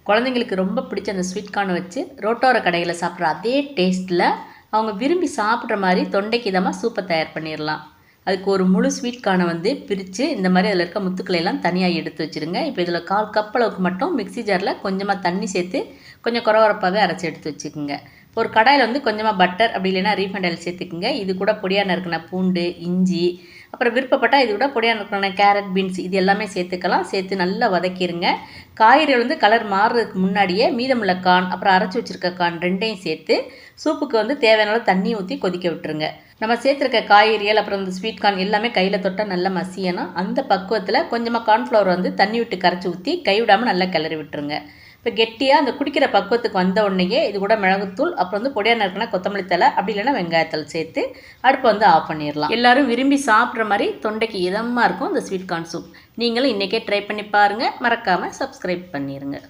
குழந்தைங்களுக்கு ரொம்ப பிடிச்ச அந்த ஸ்வீட் கார்னை வச்சு ரோட்டோர கடையில் சாப்பிட்ற அதே டேஸ்ட்டில் அவங்க விரும்பி சாப்பிட்ற மாதிரி தொண்டைக்கு இதமாக சூப்பை தயார் பண்ணிடலாம். அதுக்கு ஒரு முழு ஸ்வீட் கார்னை பிரித்து இந்த மாதிரி அதில் இருக்க முத்துக்களையெல்லாம் தனியாக எடுத்து வச்சுருங்க. இப்போ இதில் 1/4 கப் அளவுக்கு மட்டும் மிக்ஸி ஜாரில் கொஞ்சமாக தண்ணி சேர்த்து கொஞ்சம் குறவரப்பாகவே அரைச்சி எடுத்து வச்சுக்கோங்க. ஒரு கடாயில் கொஞ்சமாக பட்டர் அப்படி இல்லைன்னா ரீஃபைண்ட் ஆயில் சேர்த்துக்குங்க. இது கூட பொடியாக நறுக்கின பூண்டு, இஞ்சி, அப்புறம் விருப்பப்பட்டால் இது கூட பொடியாக நறுக்கின கேரட், பீன்ஸ் இது எல்லாமே சேர்த்துக்கலாம். சேர்த்து நல்லா வதக்கிடுங்க. காய்கறிகள் கலர் மாறுறதுக்கு முன்னாடியே மீதமுள்ள கார்ன் அப்புறம் அரைச்சி வச்சுருக்க கார்ன் ரெண்டையும் சேர்த்து சூப்புக்கு தேவையான தண்ணி ஊற்றி கொதிக்க விட்டுருங்க. நம்ம சேர்த்துருக்க காய்கறிகள் அப்புறம் இந்த ஸ்வீட் கார்ன் எல்லாமே கையில் தொட்டால் நல்லா மசியணும். அந்த பக்குவத்தில் கொஞ்சமாக கார்ன்ஃப்ளவர் தண்ணி விட்டு கரைச்சி ஊற்றி கைவிடாமல் நல்லா கிளறி விட்டுருங்க. இப்போ கெட்டியாக அந்த குடிக்கிற பக்குவத்துக்கு வந்த உடனேயே இது கூட மிளகுத்தூள் அப்புறம் பொடியாக நறுக்கின கொத்தமல்லி தழை அப்படி இல்லைன்னா வெங்காயத்தூள் சேர்த்து அடுப்பை ஆஃப் பண்ணிடலாம். எல்லோரும் விரும்பி சாப்பிட்ற மாதிரி தொண்டைக்கு இதமாக இருக்கும் இந்த ஸ்வீட் கார்ன் சூப். நீங்களும் இன்றைக்கே ட்ரை பண்ணி பாருங்கள். மறக்காமல் சப்ஸ்கிரைப் பண்ணிடுங்க.